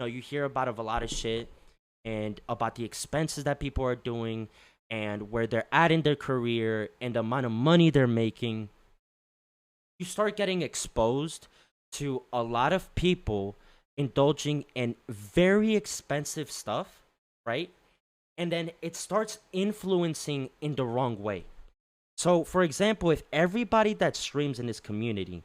you hear about of a lot of shit and about the expenses that people are doing and where they're at in their career and the amount of money they're making. You start getting exposed to a lot of people indulging in very expensive stuff, right? And then it starts influencing in the wrong way. So, for example, if everybody that streams in this community,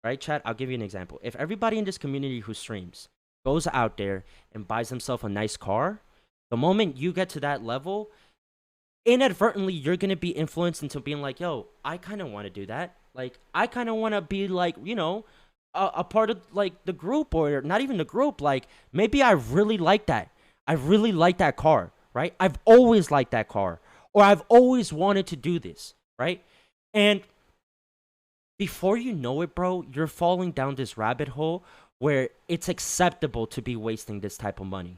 right, chat, I'll give you an example. If everybody in this community who streams goes out there and buys themselves a nice car, the moment you get to that level, inadvertently you're gonna be influenced into being like, yo, I kind of want to do that. Like, I kind of want to be like, a part of like the group, or not even the group. Like, maybe I really like that. I really like that car, right? I've always liked that car, or I've always wanted to do this, right? And before you know it, bro, you're falling down this rabbit hole where it's acceptable to be wasting this type of money.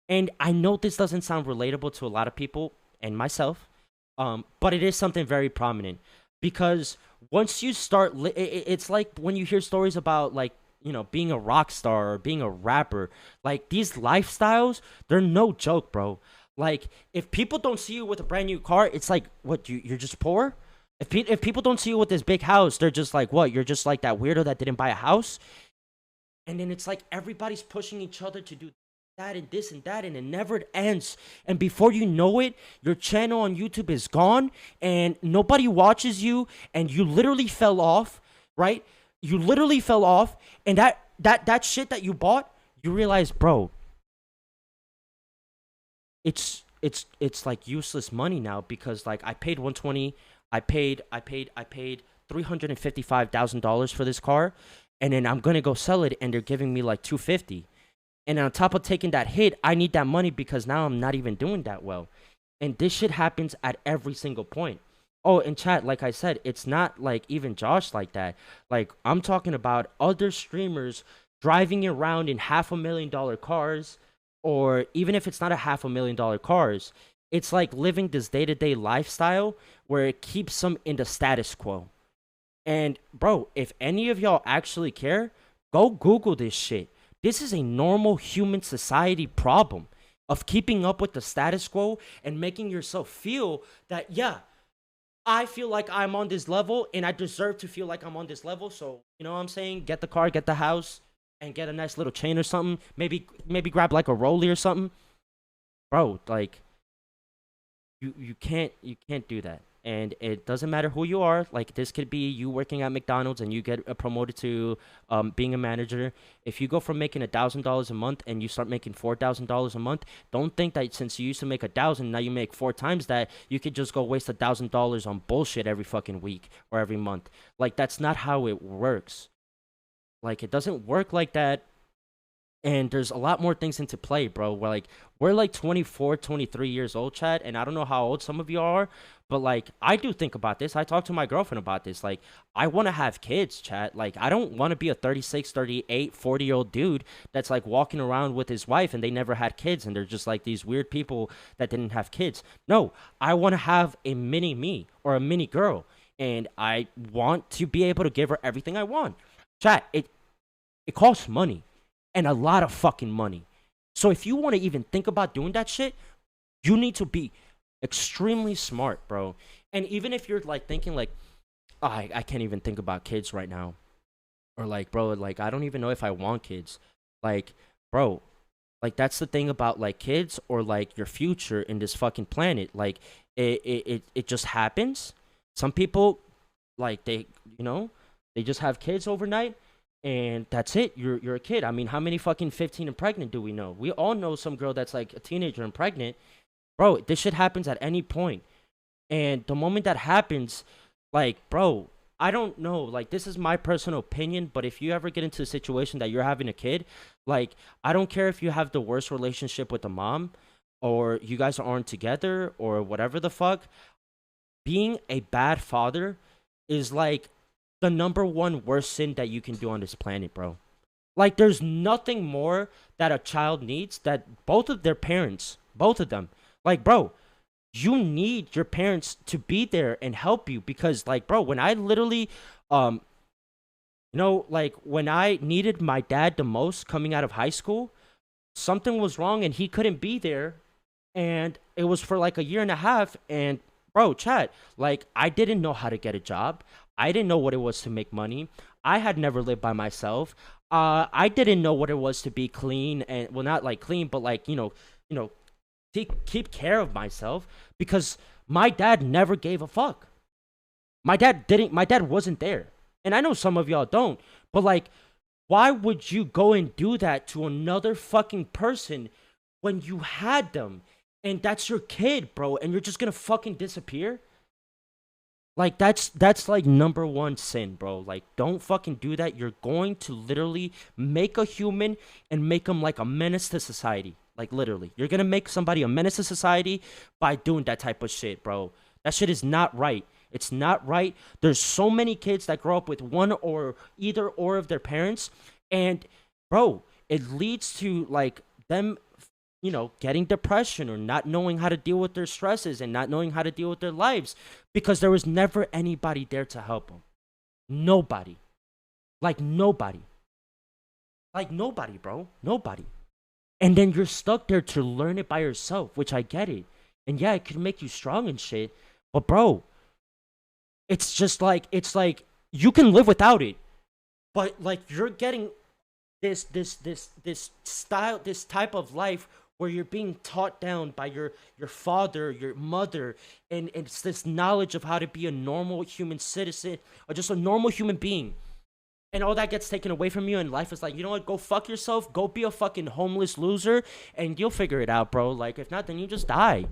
And I know this doesn't sound relatable to a lot of people and myself, but it is something very prominent because once you start, it's like when you hear stories about like being a rock star or being a rapper. Like these lifestyles, they're no joke, bro. Like if people don't see you with a brand new car, it's like what you're just poor. If people don't see you with this big house, they're just like, what? You're just like that weirdo that didn't buy a house. And then it's like everybody's pushing each other to do that and this and that, and it never ends. And before you know it, your channel on YouTube is gone, and nobody watches you, and you literally fell off, right? You literally fell off, and that shit that you bought, you realize, bro, it's like useless money now because like I paid 120, I paid $355,000 for this car, and then I'm gonna go sell it, and they're giving me like 250. And on top of taking that hit, I need that money because now I'm not even doing that well. And this shit happens at every single point. Oh, in chat, like I said, it's not like even Josh like that. Like I'm talking about other streamers driving around in $500,000 cars, or even if it's not a $500,000 cars, it's like living this day-to-day lifestyle where it keeps them in the status quo. And bro, if any of y'all actually care, go Google this shit. This is a normal human society problem of keeping up with the status quo and making yourself feel that, yeah, I feel like I'm on this level and I deserve to feel like I'm on this level. So, you know what I'm saying? Get the car, get the house, and get a nice little chain or something. Maybe grab like a rollie or something. Bro, like you can't do that. And it doesn't matter who you are. Like this could be you working at McDonald's and you get promoted to being a manager. If you go from making $1,000 a month and you start making $4,000 a month, don't think that since you used to make 1,000, now you make 4 times that, you could just go waste $1,000 on bullshit every fucking week or every month. Like that's not how it works. Like it doesn't work like that. And there's a lot more things into play, bro. We're like 24, 23 years old, Chad, and I don't know how old some of you are, but like I do think about this. I talk to my girlfriend about this. Like I want to have kids, Chad. Like I don't want to be a 36, 38, 40-year-old dude that's like walking around with his wife and they never had kids and they're just like these weird people that didn't have kids. No, I want to have a mini me or a mini girl, and I want to be able to give her everything I want. Chad, it costs money, and a lot of fucking money. So if you want to even think about doing that shit, you need to be extremely smart, bro. And even if you're like thinking like, oh, I can't even think about kids right now, or like, bro, like I don't even know if I want kids. Like, bro, like that's the thing about like kids or like your future in this fucking planet. Like it just happens. Some people like they just have kids overnight, and that's it. You're a kid. I mean, how many fucking 15 and pregnant do we know? We all know some girl that's like a teenager and pregnant. Bro, this shit happens at any point. And the moment that happens, like, bro, I don't know. Like, this is my personal opinion, but if you ever get into a situation that you're having a kid, like, I don't care if you have the worst relationship with the mom or you guys aren't together or whatever the fuck. Being a bad father is like the number one worst sin that you can do on this planet, bro. Like, there's nothing more that a child needs that both of their parents, both of them, like, bro, you need your parents to be there and help you because, like, bro, when I literally, like, when I needed my dad the most coming out of high school, something was wrong and he couldn't be there, and it was for like a year and a half. And bro, chat, like I didn't know how to get a job. I didn't know what it was to make money. I had never lived by myself. I didn't know what it was to be clean, and well, not like clean, but like you know, keep care of myself, because my dad never gave a fuck. My dad wasn't there. And I know some of y'all don't, but like, why would you go and do that to another fucking person when you had them? And that's your kid, bro, and you're just gonna fucking disappear? Like that's like number one sin, bro. Like don't fucking do that. You're going to literally make a human and make them like a menace to society. Like literally. You're going to make somebody a menace to society by doing that type of shit, bro. That shit is not right. It's not right. There's so many kids that grow up with one or either or of their parents, and bro, it leads to like them, getting depression or not knowing how to deal with their stresses and not knowing how to deal with their lives, because there was never anybody there to help them. Nobody. Like nobody. Like nobody, bro. Nobody. And then you're stuck there to learn it by yourself, which I get it. And yeah, it could make you strong and shit. But bro, it's just like you can live without it. But like you're getting this type of life where you're being taught down by your father, your mother, and it's this knowledge of how to be a normal human citizen or just a normal human being. And all that gets taken away from you, and life is like, you know what, go fuck yourself, go be a fucking homeless loser, and you'll figure it out, bro. Like, if not, then you just die.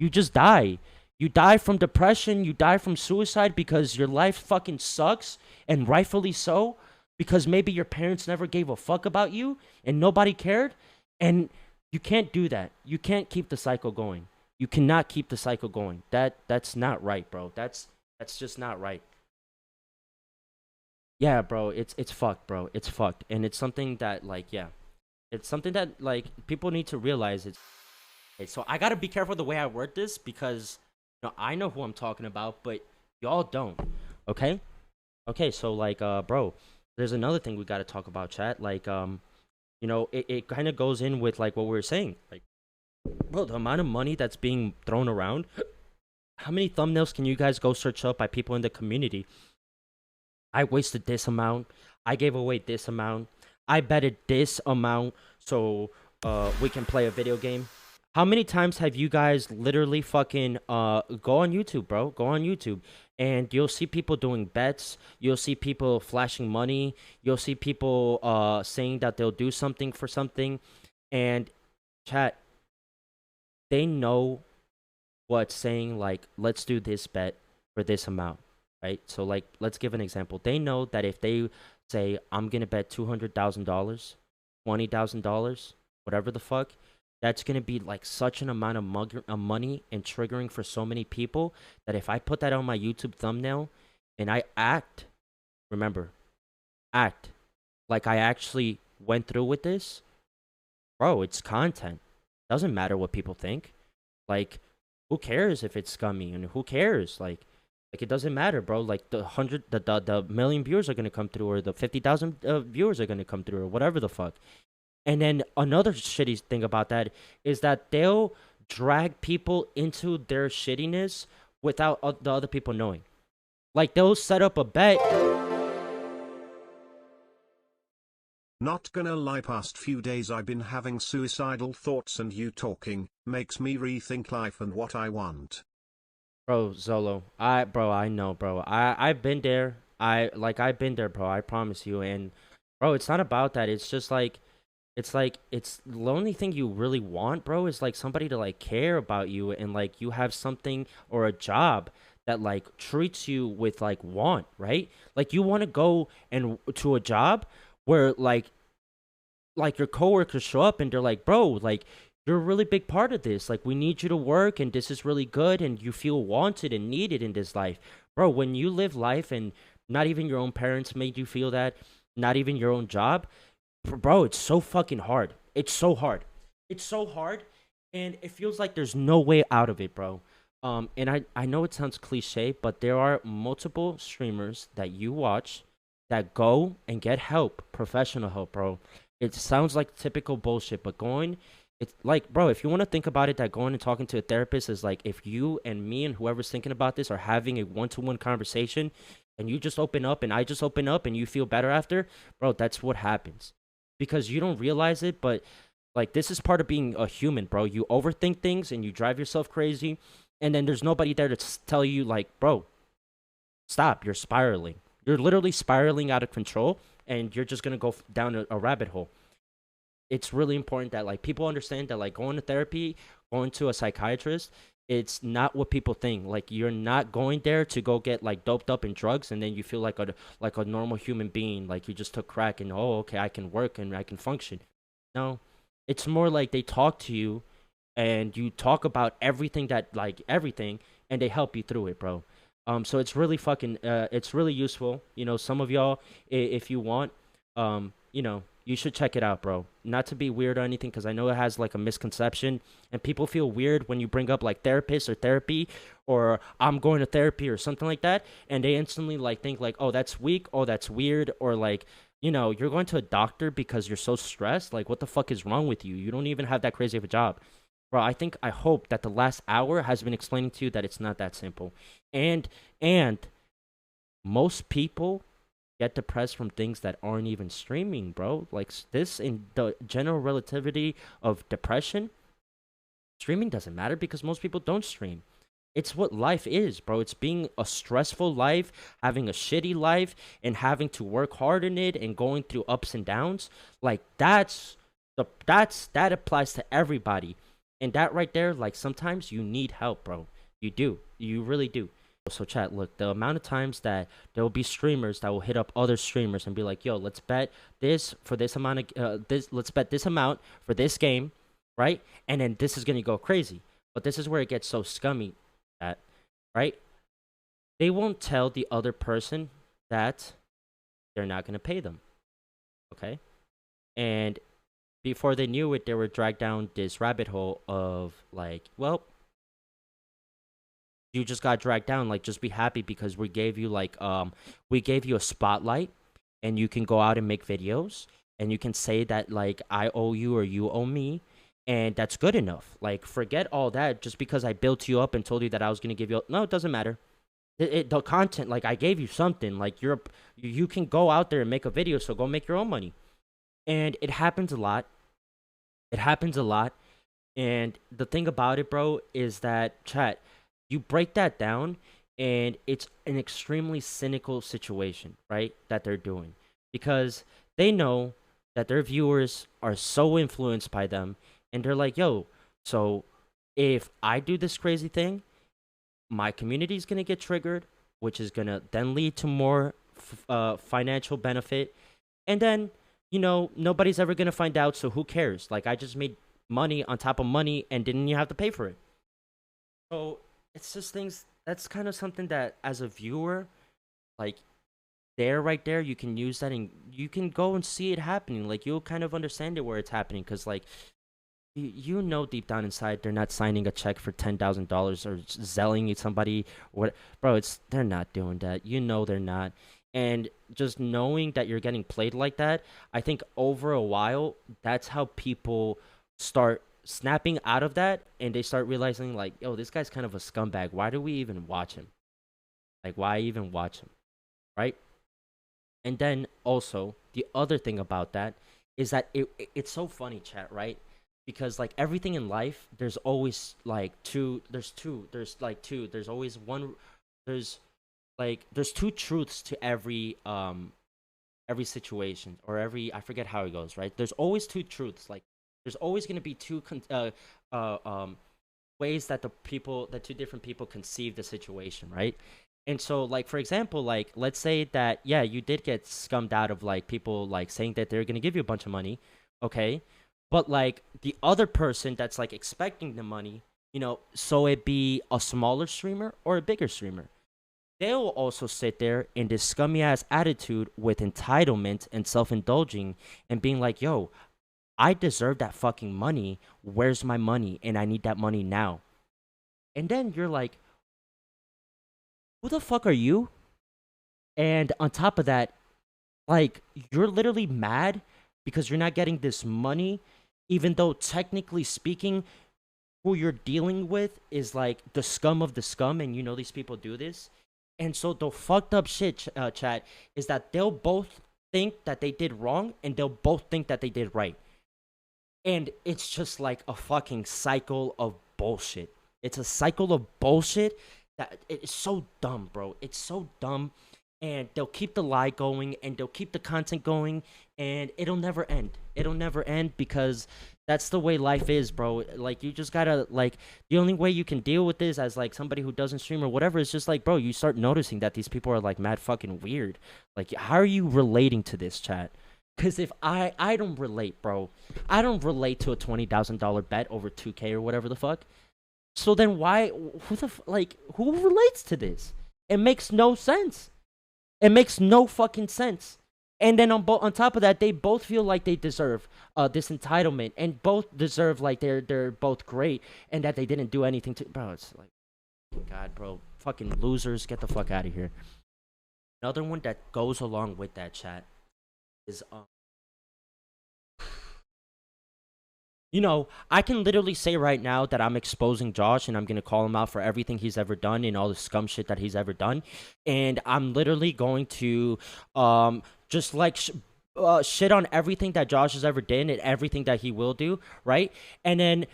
You just die. You die from depression, you die from suicide because your life fucking sucks, and rightfully so, because maybe your parents never gave a fuck about you, and nobody cared, and you can't do that. You can't keep the cycle going. You cannot keep the cycle going. That's not right, bro. That's just not right. Yeah, bro, it's fucked, bro. It's fucked. And it's something that like, yeah. It's something that like people need to realize. It's okay, so I got to be careful the way I word this, because I know who I'm talking about, but y'all don't. Okay? Okay, so like bro, there's another thing we got to talk about, chat. Like it kind of goes in with like what we were saying. Like, bro, the amount of money that's being thrown around. How many thumbnails can you guys go search up by people in the community? I wasted this amount. I gave away this amount. I betted this amount so we can play a video game. How many times have you guys literally fucking go on YouTube, bro? Go on YouTube and you'll see people doing bets. You'll see people flashing money. You'll see people saying that they'll do something for something. And chat, they know what saying like, let's do this bet for this amount, right? So like, let's give an example. They know that if they say, I'm gonna bet $200,000, $20,000, whatever the fuck, that's gonna be like such an amount of money and triggering for so many people that if I put that on my YouTube thumbnail and I act, remember, act like I actually went through with this, bro, it's content. Doesn't matter what people think. Like, who cares if it's scummy, and who cares? Like it doesn't matter, bro. Like the million viewers are gonna come through, or the 50,000 viewers are gonna come through, or whatever the fuck. And then another shitty thing about that is that they'll drag people into their shittiness without the other people knowing. Like they'll set up a bet. Not gonna lie, past few days I've been having suicidal thoughts, and you talking makes me rethink life and what I want. Bro, Zolo, I know, bro. I've been there. I've been there, bro. I promise you. And bro, it's not about that. It's just like it's the only thing you really want, bro, is like somebody to like care about you, and like you have something or a job that like treats you with like want, right? Like you want to go and to a job where like your coworkers show up and they're like, bro, like you're a really big part of this. Like we need you to work, and this is really good, and you feel wanted and needed in this life. Bro, when you live life and not even your own parents made you feel that, not even your own job, bro, it's so fucking hard. It's so hard. It's so hard, and it feels like there's no way out of it, bro. And I know it sounds cliche, but there are multiple streamers that you watch that go and get help, professional help, bro. It sounds like typical bullshit, but going, it's like, bro, if you want to think about it, that going and talking to a therapist is like if you and me and whoever's thinking about this are having a one-to-one conversation and you just open up and I just open up and you feel better after, bro, that's what happens. Because you don't realize it, but like this is part of being a human, bro. You overthink things and you drive yourself crazy, and then there's nobody there to tell you, like, bro, stop, you're spiraling. You're literally spiraling out of control and you're just gonna go down a rabbit hole. It's really important that like people understand that like going to therapy, going to a psychiatrist, it's not what people think. Like you're not going there to go get like doped up in drugs and then you feel like a normal human being, like you just took crack and oh okay, I can work and I can function. No. It's more like they talk to you and you talk about everything that like everything and they help you through it, bro. So it's really fucking it's really useful. You know, some of y'all, if you want, you know, you should check it out, bro. Not to be weird or anything, because I know it has like a misconception, and people feel weird when you bring up like therapist or therapy, or I'm going to therapy or something like that, and they instantly like think like, oh, that's weak, oh, that's weird, or like, you know, you're going to a doctor because you're so stressed. Like, what the fuck is wrong with you? You don't even have that crazy of a job. Bro, I hope that the last hour has been explaining to you that it's not that simple. And and most people get depressed from things that aren't even streaming, bro. Like this in the general relativity of depression, streaming doesn't matter because most people don't stream. It's what life is, bro. It's being a stressful life, having a shitty life, and having to work hard in it and going through ups and downs. Like that applies to everybody. And that right there, like sometimes you need help, bro. You do. You really do. So chat, look, the amount of times that there will be streamers that will hit up other streamers and be like, "Yo, let's bet this for this amount of this. Let's bet this amount for this game, right? And then this is gonna go crazy." But this is where it gets so scummy, at right? They won't tell the other person that they're not gonna pay them, okay? And before they knew it, they were dragged down this rabbit hole of like, well, you just got dragged down. Like, just be happy because we gave you a spotlight and you can go out and make videos and you can say that like I owe you or you owe me, and that's good enough. Like, forget all that just because I built you up and told you that I was going to give you no, it doesn't matter. The content, like, I gave you something. Like, you can go out there and make a video, so go make your own money. And it happens a lot. It happens a lot. And the thing about it, bro, is that chat, you break that down, and it's an extremely cynical situation, right? That they're doing because they know that their viewers are so influenced by them, and they're like, yo, so if I do this crazy thing, my community is gonna get triggered, which is gonna then lead to more financial benefit, and then nobody's ever gonna find out. So who cares? Like I just made money on top of money, and didn't you have to pay for it? So it's just things. That's kind of something that, as a viewer, like there, right there, you can use that and you can go and see it happening. Like you'll kind of understand it where it's happening, because like you know deep down inside they're not signing a check for $10,000 or selling it somebody. What, bro? It's they're not doing that. You know they're not. And just knowing that you're getting played like that, I think over a while, that's how people start snapping out of that, and they start realizing like, yo, this guy's kind of a scumbag. Why do we even watch him? Like, why even watch him, right? And then also the other thing about that is that it's so funny, chat, right? Because like everything in life, there's always like two. There's always one. There's there's two truths to every situation, or every, I forget how it goes, right? There's always two truths. Like there's always going to be uh um ways that that two different people conceive the situation, right? And so like for example, like let's say that yeah, you did get scummed out of like people like saying that they're going to give you a bunch of money, okay? But like the other person that's like expecting the money, so it be a smaller streamer or a bigger streamer, they'll also sit there in this scummy ass attitude with entitlement and self indulging and being like, yo, I deserve that fucking money. Where's my money? And I need that money now. And then you're like, who the fuck are you? And on top of that, like, you're literally mad because you're not getting this money, even though technically speaking, who you're dealing with is like the scum of the scum, and you know these people do this. And so the fucked up shit, chat, is that they'll both think that they did wrong, and they'll both think that they did right. And it's just like a fucking cycle of bullshit. It's a cycle of bullshit that it's so dumb, bro. It's so dumb. And they'll keep the lie going, and they'll keep the content going, and it'll never end. It'll never end because that's the way life is, bro. Like, you just gotta, like, the only way you can deal with this as like somebody who doesn't stream or whatever is just like, bro, you start noticing that these people are like mad fucking weird. Like, how are you relating to this, chat? Because if I don't relate, bro. I don't relate to a $20,000 bet over 2K or whatever the fuck. So then why, who relates to this? It makes no sense. It makes no fucking sense. And then on top of that, they both feel like they deserve this entitlement, and both deserve like they're both great, and that they didn't do anything to, bro. It's like, God, bro, fucking losers, get the fuck out of here. Another one that goes along with that, chat, is you know, I can literally say right now that I'm exposing Josh, and I'm gonna call him out for everything he's ever done and all the scum shit that he's ever done, and I'm literally going to just like shit on everything that Josh has ever done and everything that he will do, right? And then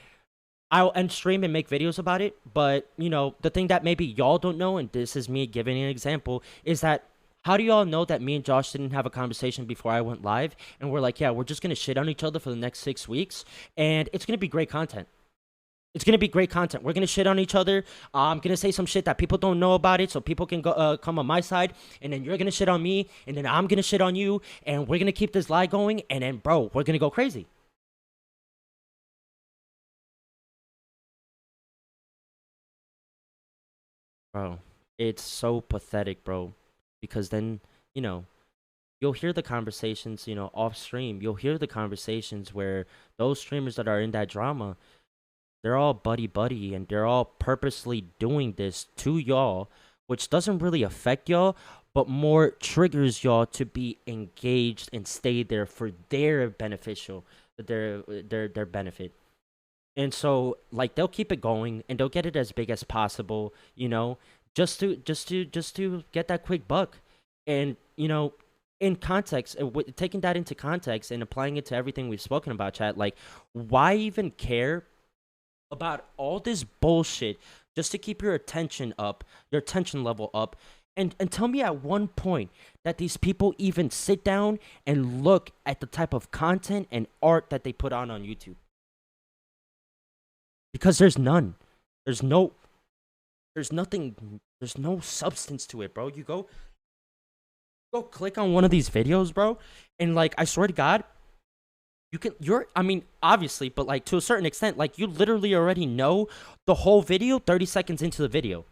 I'll end stream and make videos about it. But you know, the thing that maybe y'all don't know, and this is me giving an example, is that how do y'all know that me and Josh didn't have a conversation before I went live? And we're like, yeah, we're just gonna shit on each other for the next 6 weeks, and it's gonna be great content. It's gonna be great content. We're gonna shit on each other. I'm gonna say some shit that people don't know about it, so people can go come on my side. And then you're gonna shit on me, and then I'm gonna shit on you, and we're gonna keep this lie going. And then, bro, we're gonna go crazy. Bro, it's so pathetic, bro. Because then, you know, you'll hear the conversations, you know, off stream. You'll hear the conversations where those streamers that are in that drama, they're all buddy buddy, and they're all purposely doing this to y'all, which doesn't really affect y'all, but more triggers y'all to be engaged and stay there for their beneficial, their benefit. And so like they'll keep it going, and they'll get it as big as possible, you know, just to get that quick buck. And you know, in context, taking that into context and applying it to everything we've spoken about, chat, like, why even care about all this bullshit just to keep your attention up, your attention level up? And tell me at one point that these people even sit down and look at the type of content and art that they put on YouTube. Because there's none. There's no there's nothing, there's no substance to it, bro. You go click on one of these videos, bro, and like I swear to God, you're I mean, obviously, but like to a certain extent, like you literally already know the whole video 30 seconds into the video.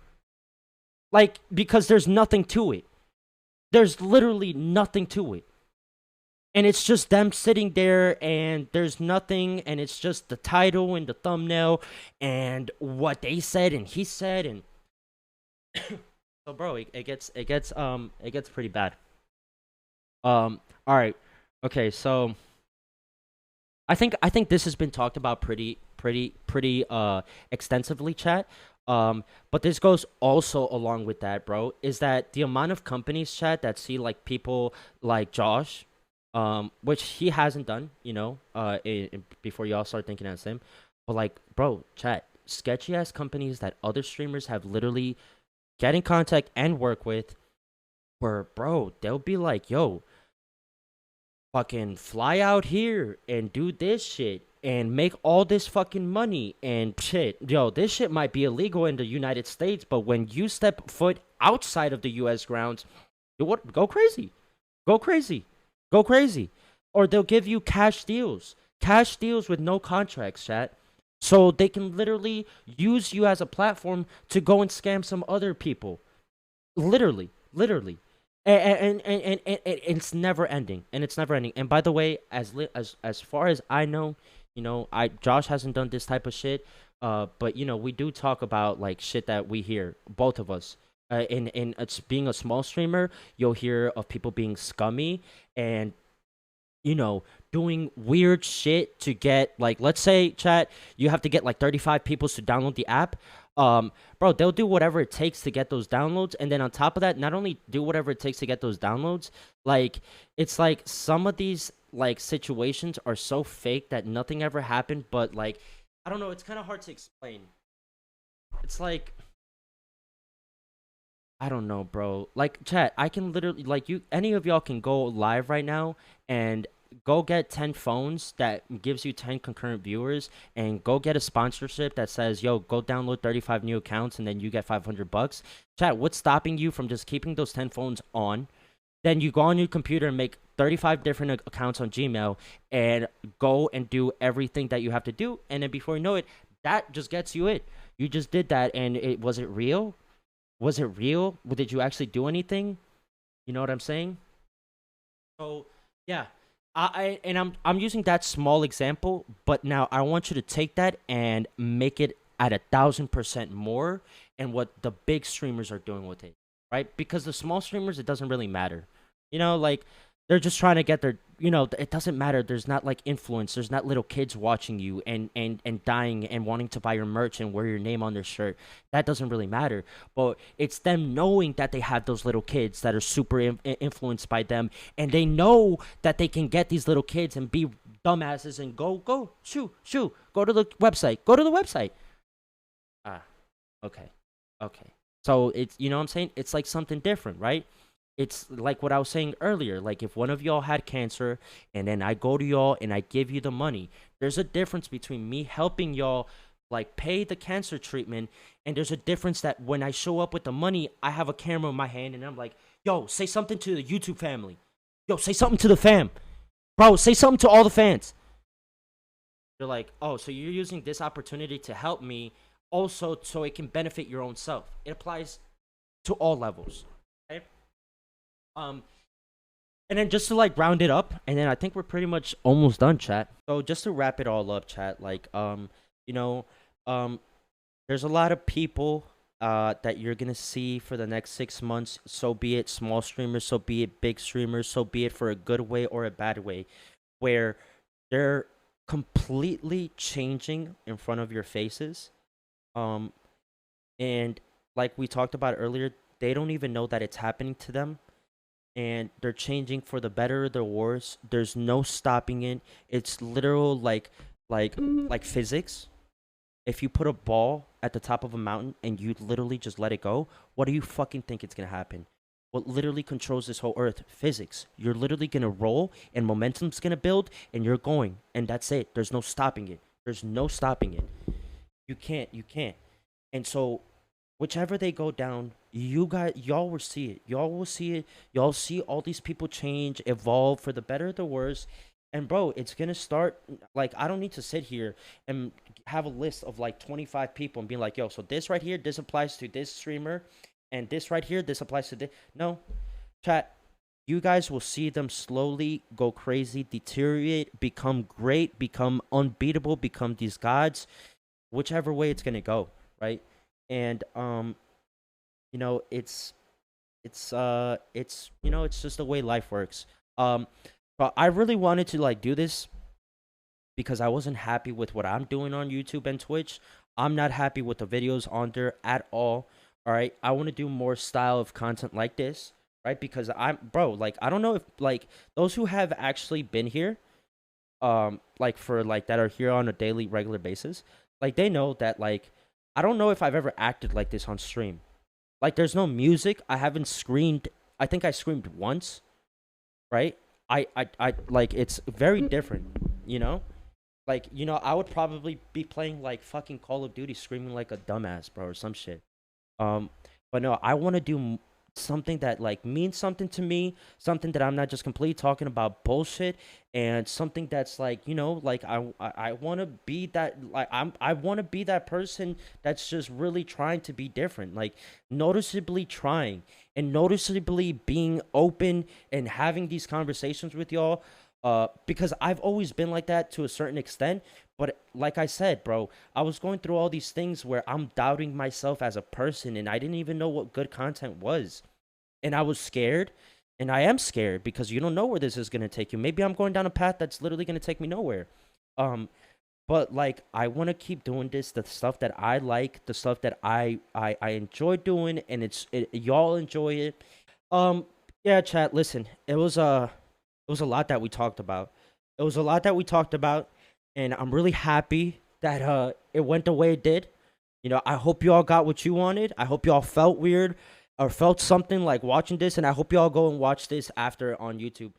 Like, because there's nothing to it. There's literally nothing to it. And it's just them sitting there, and there's nothing, and it's just the title and the thumbnail and what they said and he said. And so bro, it gets pretty bad. All right. Okay, so I think this has been talked about pretty extensively, chat. But this goes also along with that, bro, is that the amount of companies, chat, that see like people like Josh, which he hasn't done, you know, before y'all start thinking as him. But like, bro, chat, sketchy ass companies that other streamers have literally get in contact and work with, where, bro, they'll be like, yo, fucking fly out here and do this shit and make all this fucking money and shit. Yo, this shit might be illegal in the United States, but when you step foot outside of the US grounds, you what, go crazy. Go crazy. Go crazy. Or they'll give you cash deals. Cash deals with no contracts, chat. So they can literally use you as a platform to go and scam some other people. Literally. Literally. And it's never ending, and it's never ending. And by the way, as far as I know, you know, I Josh hasn't done this type of shit. But you know, we do talk about like shit that we hear, both of us. In it's being a small streamer, you'll hear of people being scummy, and you know, doing weird shit to get, like, let's say, chat, you have to get like 35 people to download the app. Bro, they'll do whatever it takes to get those downloads, and then on top of that, not only do whatever it takes to get those downloads, like, it's like some of these like situations are so fake that nothing ever happened, but like, I don't know, it's kind of hard to explain. It's like, I don't know, bro. Like, chat, I can literally, like, you, any of y'all can go live right now and go get 10 phones that gives you 10 concurrent viewers, and go get a sponsorship that says, yo, go download 35 new accounts and then you get 500 bucks. Chat, what's stopping you from just keeping those 10 phones on? Then you go on your computer and make 35 different accounts on Gmail and go and do everything that you have to do. And then before you know it, that just gets you it. You just did that, and it was it real? Was it real? Did you actually do anything? You know what I'm saying? So yeah, I'm using that small example, but now I want you to take that and make it at 1,000% more, and what the big streamers are doing with it, right? Because the small streamers, it doesn't really matter. Like, they're just trying to get their, it doesn't matter. There's not like influence. There's not little kids watching you and dying and wanting to buy your merch and wear your name on their shirt. That doesn't really matter. But it's them knowing that they have those little kids that are super influenced by them, and they know that they can get these little kids and be dumbasses and go shoo, go to the website. Ah, okay, okay. So it's, what I'm saying, it's like something different, right? It's like what I was saying earlier. Like, if one of y'all had cancer and then I go to y'all and I give you the money, there's a difference between me helping y'all like pay the cancer treatment, and there's a difference that when I show up with the money, I have a camera in my hand and I'm like, yo, say something to the YouTube family. Yo, say something to the fam. Bro, say something to all the fans. They're like, oh, so you're using this opportunity to help me also so it can benefit your own self. It applies to all levels. Okay? Um, And then just to like round it up, and then I think we're pretty much almost done, chat. So just to wrap it all up, chat, like you know, um there's a lot of people that you're gonna see for the next 6 months, so be it small streamers, so be it big streamers, so be it for a good way or a bad way, where they're completely changing in front of your faces. Um and like we talked about earlier, they don't even know that it's happening to them, and they're changing for the better or the worse. There's no stopping it. It's literal, like physics. If you put a ball at the top of a mountain and you literally just let it go, what do you fucking think it's gonna happen? What literally controls this whole earth? Physics. You're literally gonna roll and momentum's gonna build and you're going, and that's it. There's no stopping it. There's no stopping it. You can't. And so whichever they go down, y'all will see it. Y'all will see it. Y'all see all these people change, evolve for the better or the worse. And bro, it's gonna start, like, I don't need to sit here and have a list of like 25 people and be like, yo, so this right here, this applies to this streamer, and this right here, this applies to this. No, chat. You guys will see them slowly go crazy, deteriorate, become great, become unbeatable, become these gods, whichever way it's gonna go, right? And it's just the way life works. But I really wanted to like do this because I wasn't happy with what I'm doing on YouTube and Twitch. I'm not happy with the videos on there at all right? I want to do more style of content like this, right? Because I'm, bro, like, I don't know if like those who have actually been here, like, for like that are here on a daily regular basis, like, they know that, like, I don't know if I've ever acted like this on stream. Like, there's no music. I haven't screamed. I think I screamed once, right? I like, it's very different, you know? Like, I would probably be playing like fucking Call of Duty screaming like a dumbass, bro, or some shit. Um, but no, I want to do something that like means something to me, something that I'm not just completely talking about bullshit, and something that's like, like, I want to be that, like, I want to be that person that's just really trying to be different, like, noticeably trying and noticeably being open and having these conversations with y'all. Because I've always been like that to a certain extent, but like I said, bro, I was going through all these things where I'm doubting myself as a person, and I didn't even know what good content was, and I was scared. And I am scared because you don't know where this is gonna take you. Maybe I'm going down a path that's literally gonna take me nowhere. Um, but like I want to keep doing this, the stuff that I like, the stuff that I enjoy doing, and y'all enjoy it. Um, yeah, chat. Listen, it was a lot that we talked about. It was a lot that we talked about, and I'm really happy that it went the way it did. You know, I hope you all got what you wanted. I hope you all felt weird or felt something like watching this, and I hope you all go and watch this after on YouTube.